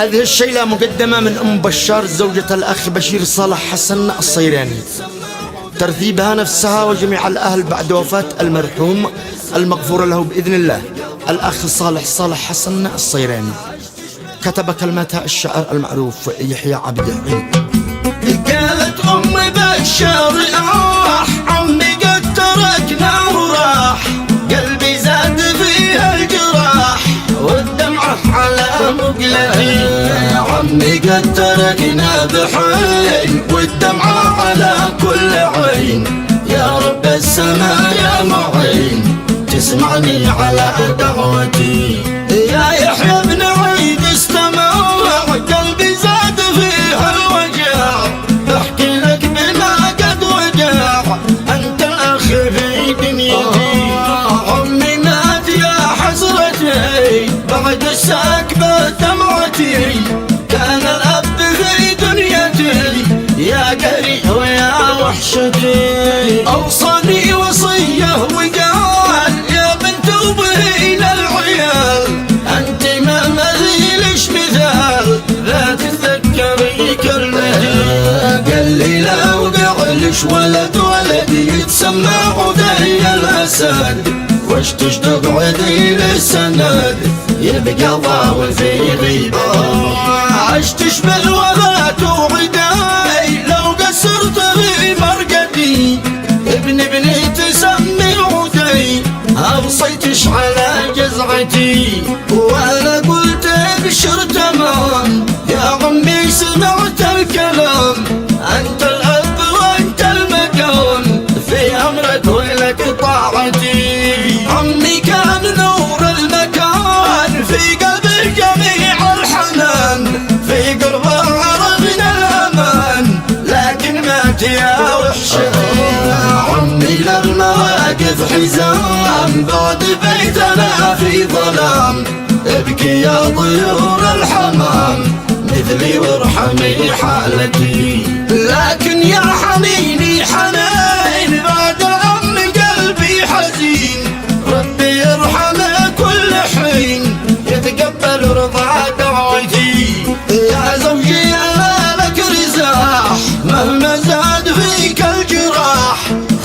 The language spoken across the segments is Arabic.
هذه الشيلة مقدمة من أم بشار زوجة الأخ بشير صالح حسن الصيراني، ترتيبها نفسها وجميع الأهل بعد وفاة المرحوم المغفور له بإذن الله الأخ صالح حسن الصيراني. كتب كلماتها الشاعر المعروف يحيى عبد الحليم. قالت أم بشار راح عمي قد تركنا وراح، قلبي زاد فيها الجراح والدمعة على مقلتي. عمي قد تركنا بحين والدمعة على كل عين، يا رب السماء يا معين تسمعني على دعوتي. يا يحيى بن عيد استمع قلبي زاد فيها الوجع، احكي لك بما قد وجع انت الاخ في دنيتي. عمي مات يا حسرتي بعد السكبة دمعتي، كان الاب في دنيتي يا قري ويا وحشتي. اوصاني وصيه وقال يا بنت وبهي للعيال انت ما مثيلش مثال لا تتذكري كلمتي. قال لي لا وقعلش ولدي يتسمى عدي الاسد، وش تشتق عدي للسند يبقى ضاوي في غيبتي. عشتش بالوفاة وعداي لو قصرت في مرقدي، ابني تسمي عدي أبصيتش على جزعتي. وانا قلت ابشر تمام يا عمي سمعت الكلام، انت الاب وانت المكان في امرك ولك طاعتي. عمي كان نور المكان في قلب جميع الحنان، في قربه عرفنا الامان لكن مات يا وحشتي. عمي للمواقف حزام بعد بيتنا في ظلام، ابكي يا طيور الحمام مثلي وارحمي حالتي. لكن يا حنيني حنين بعد العم قلبي حزين، ربي يرحمه كل حين يتقبل رضا دعوتي. يا زوجي انا لك رزاح مهما زاد فيك الجراح،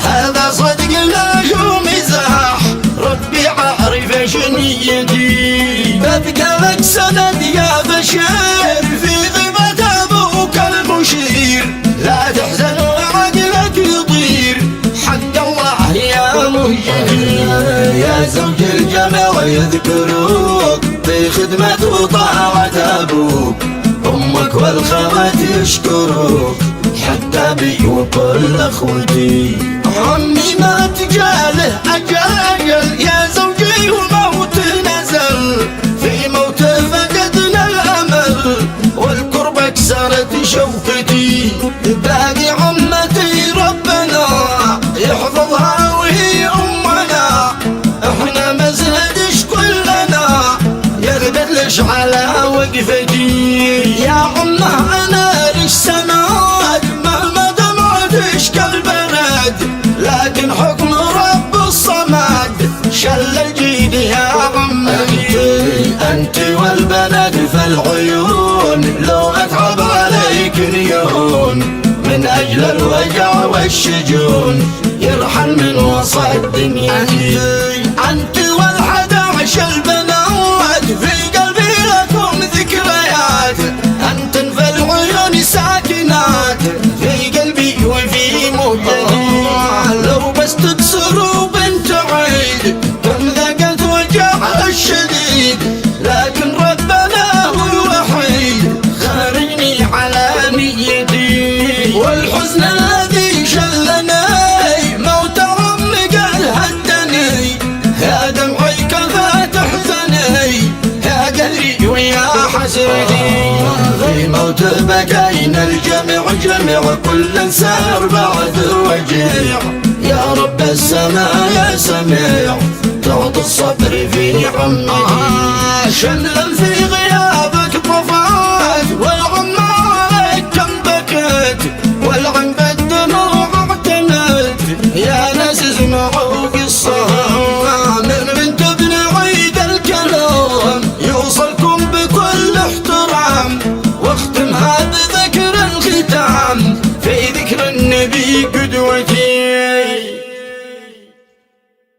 هذا صدق لا شو مزاح ربي عارف شنيتي. ببقى لك سند يا بشير في غيبة ابوك المشير، لا تحزن وعقلك يطير حق الله يا مهجتي. يا زوج الجمع يذكروك في خدمة وطاعة ابوك، امك والخوات يشكروك حتى بي وكل اخوتي. عمي ما تجاله اجل يا زوجي وموت نزل، في موت فقدنا الامل والكرب كسرت شوفتي. باقي عمتي ربنا يحفظها وهي امنا، احنا ما زهدش كلنا يغبرلش على وقفتي. يا عمه انا لش سند مهما دمعتش كالبرد، لكن حكم رب الصمد شل الجيد يا عمتي. انت والبنات في العيون لو اتعب عليك اليون، من اجل الوجع والشجون يرحل من وسط دنيتي. انت والحداعش البنات في قلبي لكم ذكريات، انت في العيون ساكنات في قلبي وفي مهجتي. لو بس تكسروا بنت عيد كم ذقت وجع الشديد، لكن ربنا هو الوحيد خارجني على نيتي. والحزن الذي شلني موت عمي قد هدني، يا دمعي كفى تحزني يا قدري ويا حسرتي. في موت بكينا الجميع جميع كل سار بعد وجيع، يا رب السماء يا سميع تعطي الصبر في عمتي. شملا في غيابك طفى